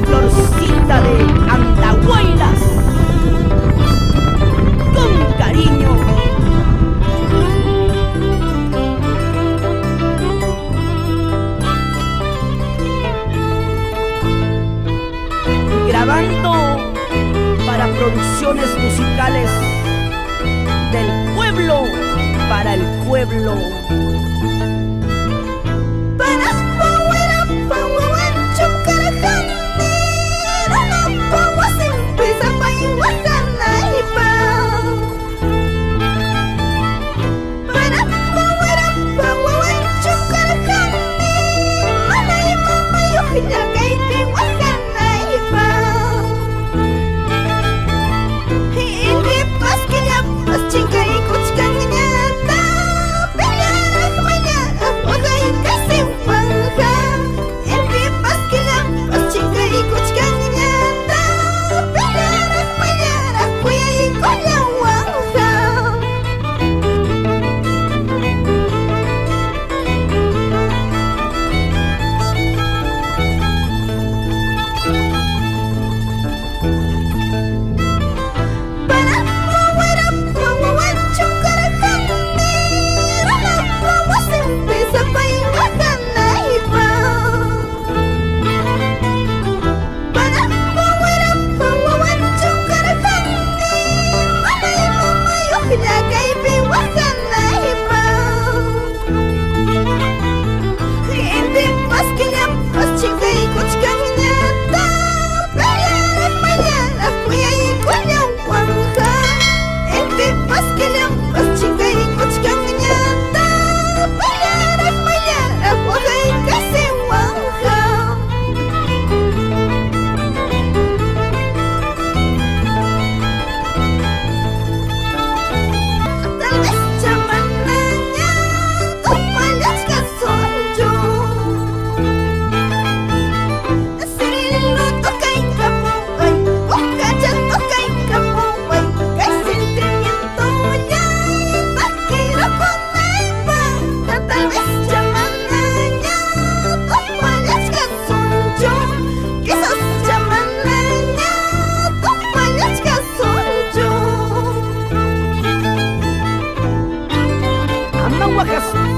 florcita de Andahuaylas, con cariño. Grabando para producciones musicales del pueblo para el pueblo.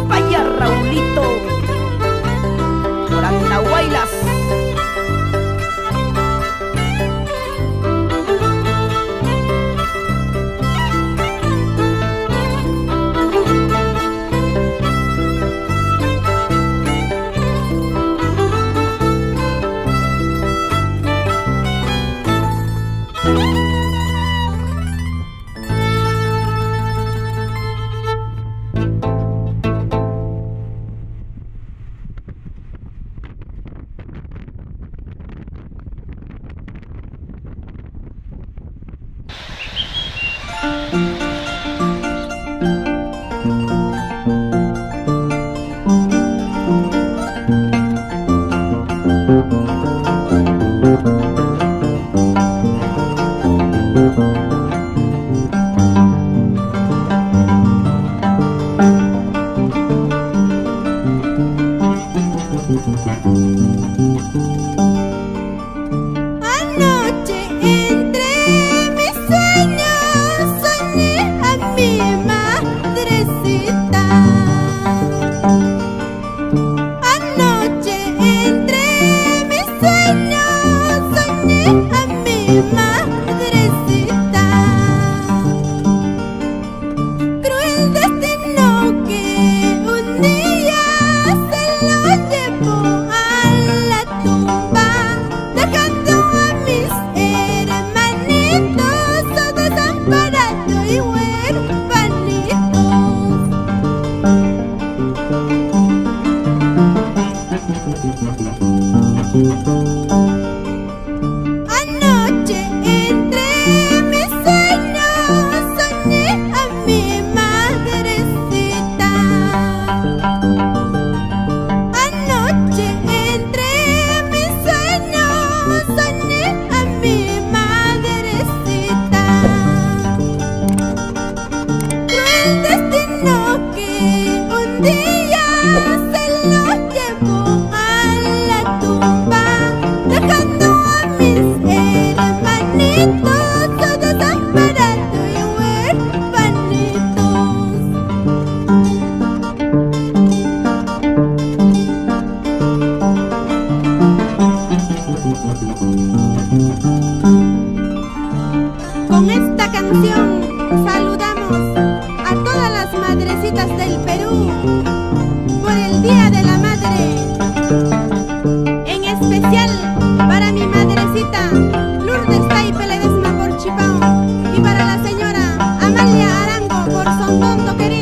Vaya Raulito por Andahuaylas. Anoche entre mis sueños soñé a mi madrecita. Anoche entre mis sueños soñé a mi madrecita. Cruel destino que un día se lo llevó a la tumba, dejando a mis hermanitos todos desamparados y huérfanitos. Anoche entre mis Con esta canción saludamos a todas las madrecitas del Perú por el Día de la Madre. En especial para mi madrecita Lourdes Taipe Ledesma por Chipao y para la señora Amalia Arango por Sondondo querido.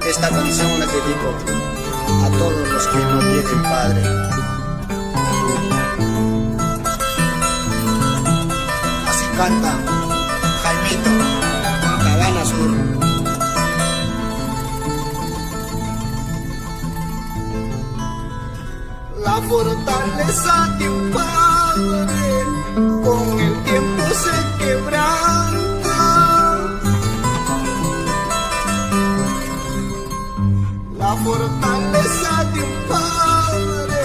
Esta canción la dedico a todos los que no tienen padre. canta Jaimito, Cabana Sur. La fortaleza de un padre con el tiempo se quebranta. La fortaleza de un padre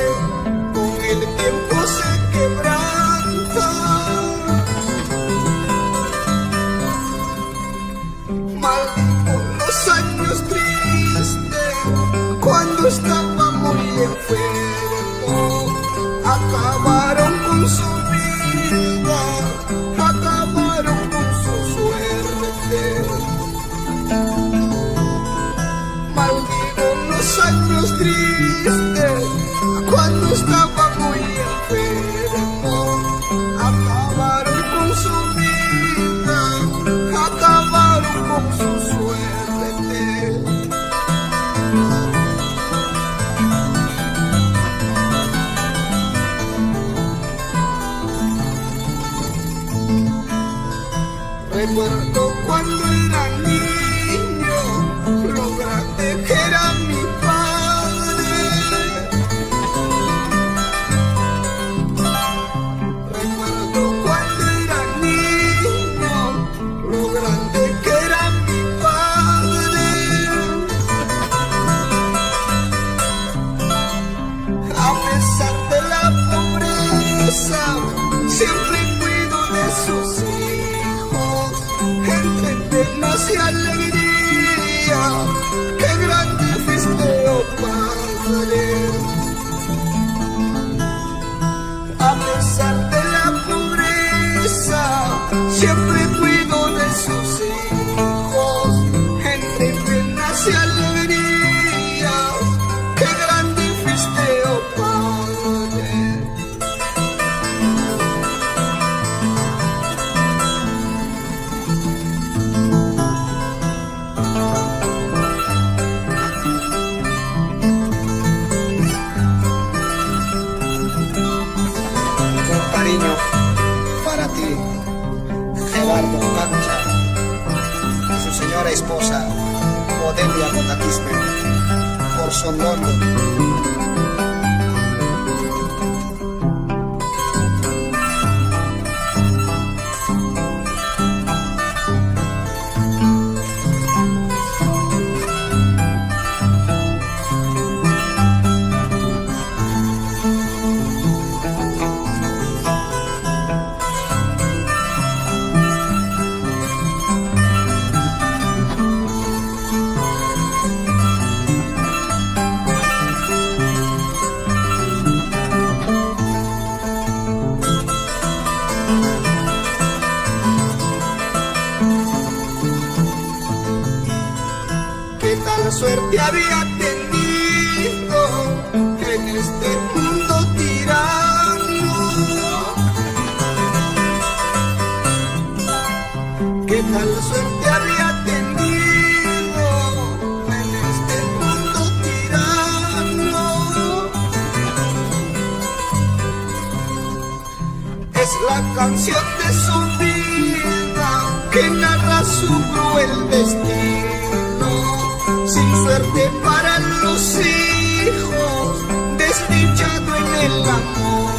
con el tiempo se quebranta. Maldigo los años tristes cuando estaba muy enfermo. Acabaron con su vida, acabaron con su suerte. Maldigo los años tristes cuando estaba muy enfermo. Acabaron con su vida, acabaron con su suerte. Recuerdo cuando era niño, lo grande que era mi padre. Recuerdo cuando era niño, lo grande que era mi padre. A pesar de la pobreza, siempre cuido de sus hijos. Entre penas y alegría, qué grande fuiste, oh Padre. A pesar de la pobreza, siempre cuido de sus hijos. Entre penas y alegría, qué grande fuiste, oh Padre. Para ti, Gerardo Cancha, y su señora esposa, Odelia Botaquisme, por Sondondo. Suerte había tenido en este mundo tirano. Qué tal suerte había tenido en este mundo tirano. Es la canción de su vida que narra su cruel destino. Sin suerte para los hijos, desdichado en el amor.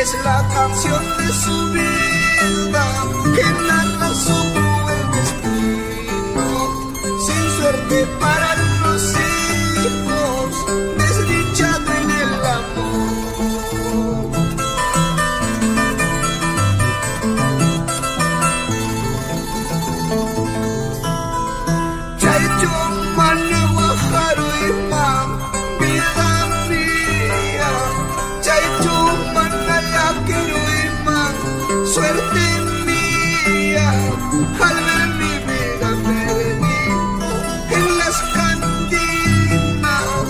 Es la canción de su vida que narra su cruel destino. Sin suerte para los hijos, desdichado en el amor. Suerte mía, al ver mi vida perdida en las cantinas,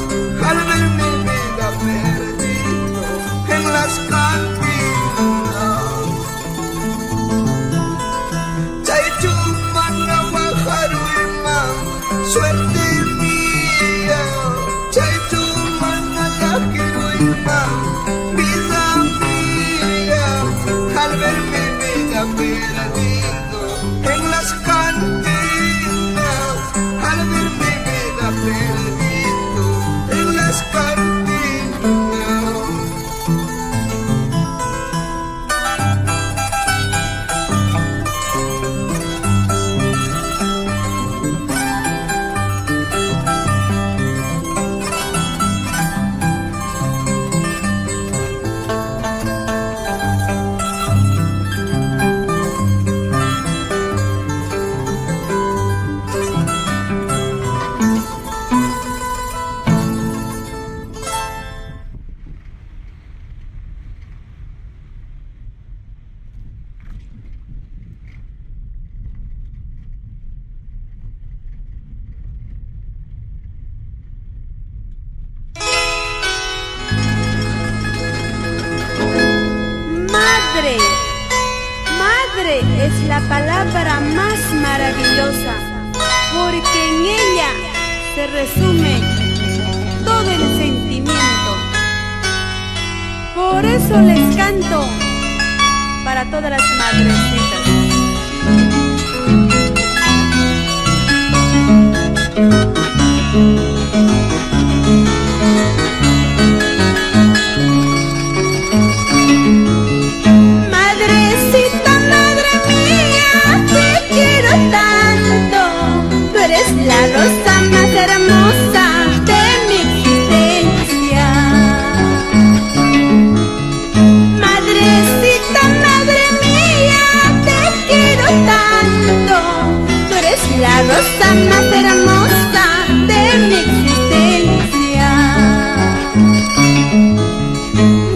al ver mi vida perdida en las cantinas. Chaychumana bajaruima, suerte mía, chaychumana lakiruima, vida mía. madre. Madre es la palabra más maravillosa, porque en ella se resume todo el sentimiento. Por eso les canto para todas las madrecitas. Madrecita, madre mía, te quiero tanto. Tú eres la rosa más hermosa de mi existencia. Madrecita, madre mía, te quiero tanto. Tú eres la rosa más hermosa de mi existencia.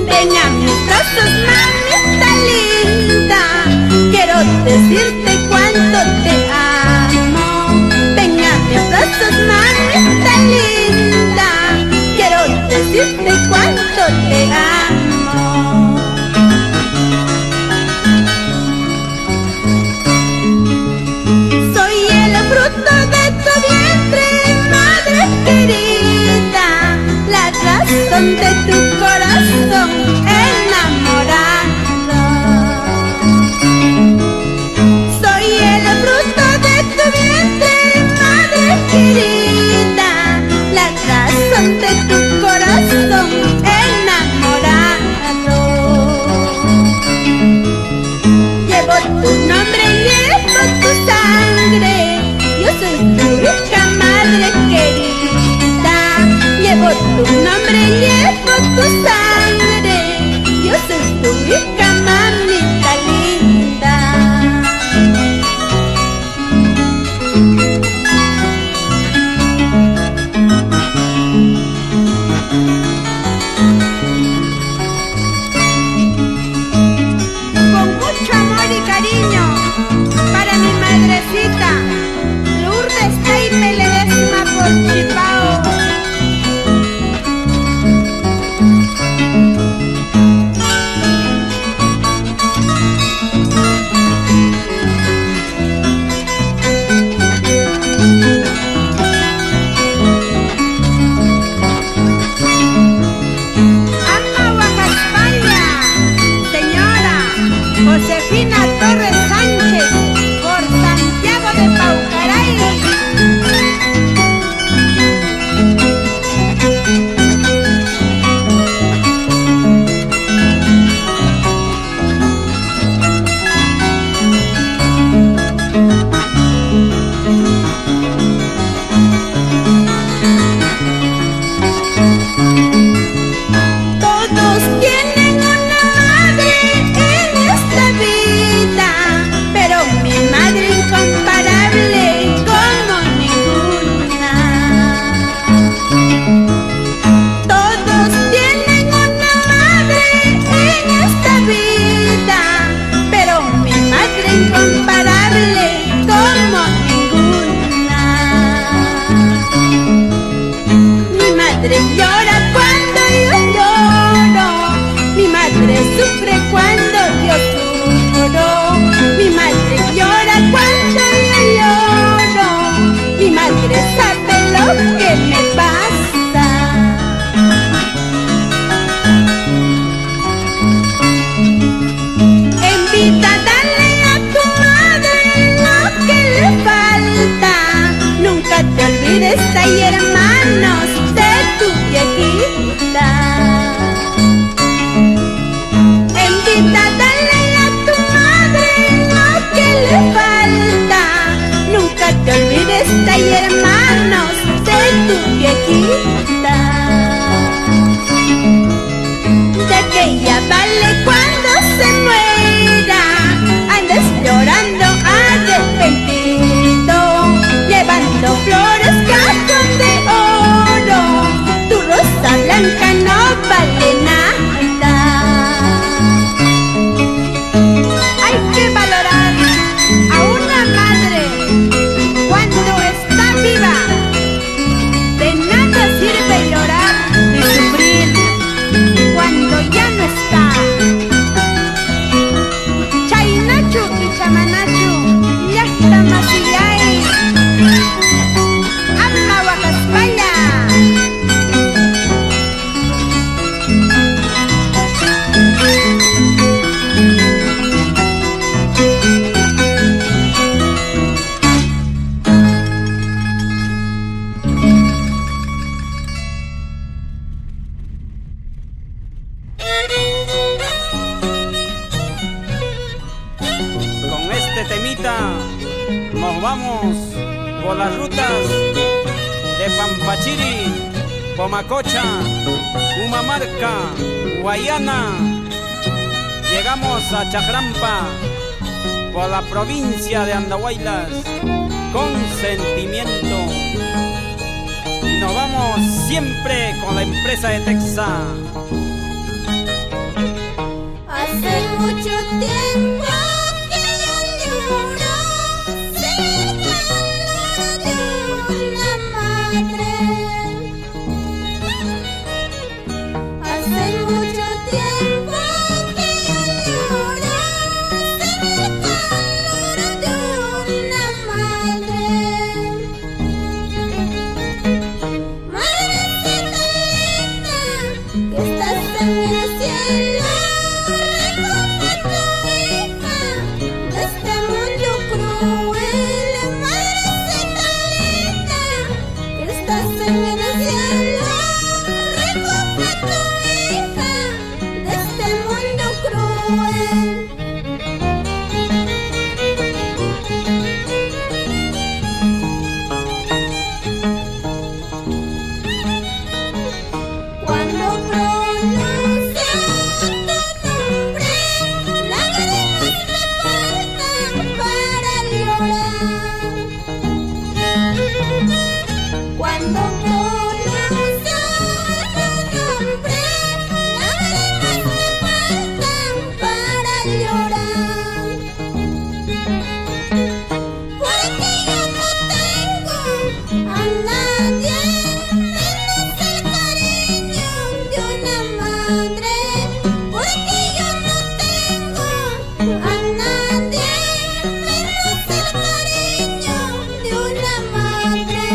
Ven a mis brazos, mamita linda, quiero decirte cuánto te amo. Ven a mis brazos, mamita linda, quiero decirte cuánto te amo. Soy el fruto de tu vientre, madre querida, la razón de tu corazón enamorado. Soy el fruto de tu vientre, madre querida, la razón de tu corazón enamorado. Llevo tu nombre, llevo tu sangre, yo soy tu hija, madre querida. Llevo tu nombre, llevo tu sangre, yo soy tu hija, mamita linda. Con mucho amor y cariño para mi madrecita Lourdes Taime Ledesma por Chipao. Ama Oaxaca, España, señora Josefina Torres Sánchez, por Santiago de Paucaray. Todos tienen una madre en esta vida, pero mi madre incomparable como ninguna. Todos tienen una madre en esta vida, pero mi madre incomparable como ninguna. Mi madre llora cuando yo lloro, mi madre sufre cuando yo sufro. Mi madre llora cuando yo lloro, mi madre sabe lo que me pasa. En vida dale a tu madre lo que le falta. Nunca te olvides, hay hermanos de tu viejita. En vida dale a tu madre lo que le falta. Nunca te olvides, hay hermanos de tu viejita. De que ella vale cuando se muera, andes llorando arrepentido, llevando flores, cajón de oro. Tu rosa blanca no vale nada. Hay que valorar a una madre cuando está viva. De nada sirve Con este temita nos vamos por las rutas de Pampachiri, Pomacocha, Humamarca, Guayana. Llegamos a Chajrampa por la provincia de Andahuaylas con sentimiento. Y nos vamos siempre con la empresa de Texas. Hace mucho tiempo que yo lloro cerca de una madre. Hace mucho tiempo que yo lloro cerca de una madre. Madrecita linda, que estás en el cielo. Este mundo cruel, madrecita linda, que estás en el cielo, recoge a tu hija de este mundo cruel. Cuando pronuncio tu nombre, lágrimas me faltan para llorar. Cuando pronuncio tu nombre, lágrimas me faltan para llorar. Porque yo no tengo a nadie menos el cariño de una madre. Porque yo no tengo a nadie menos el cariño de una madre.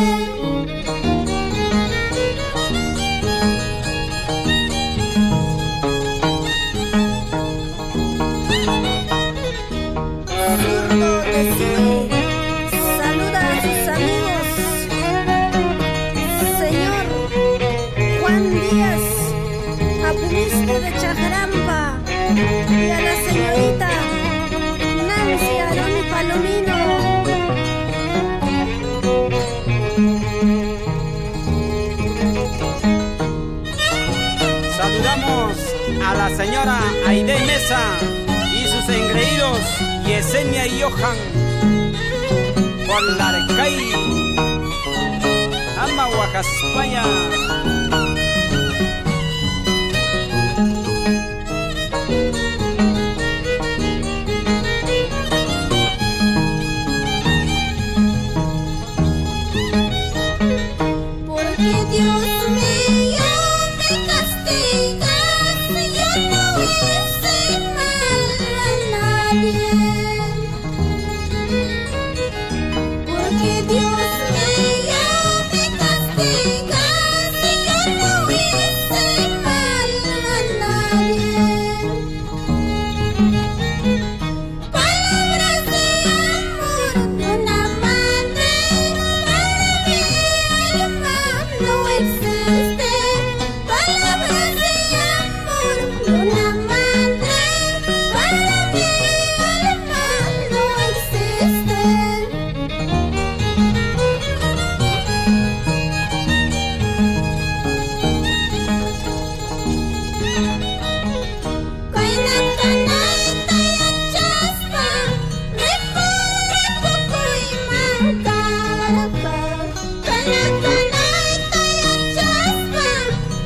Zurdo decide, saluda a sus amigos. Señor Juan Díaz, apumiste de Chajrampa, y a la señorita Nancy Aroni Palomino. Saludamos a la señora Aide Mesa y sus engreídos Yesenia y Johan por Larcay, Ama Huajaspaya. Porque Dios mío me castigas, yo no hice mal a nadie. Porque Dios mío me castigas, yo no hice mal a nadie. Palabras de amor de una madre para mi alma no existe. Palabras de amor de una madre para mi alma no existe. Kainakanaita ya chaspa, repure poco y mancarapa. Kainakanaita ya chaspa,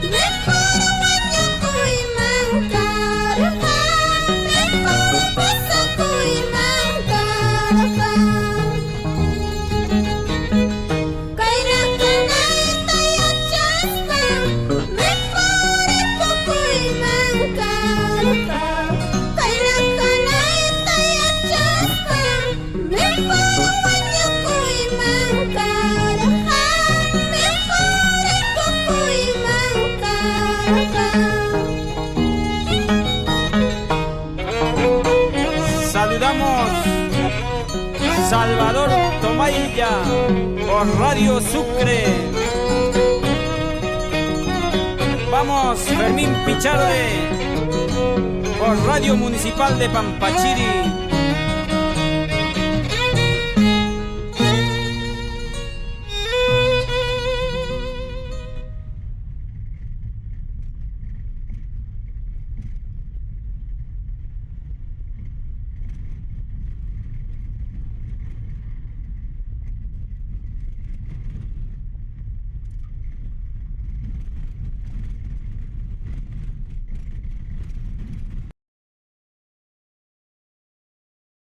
repure guayaco y mancarapa. Repure pasaco y mancarapa. Kainakanaita ya chaspa, repure poco y mancarapa. Kainakanaita ya chaspa, repure guayaco y mancarapa. Repure poco y mancarapa. Saludamos Salvador Tomailla por Radio Sucre. Vamos Fermín Picharde por Radio Municipal de Pampachiri,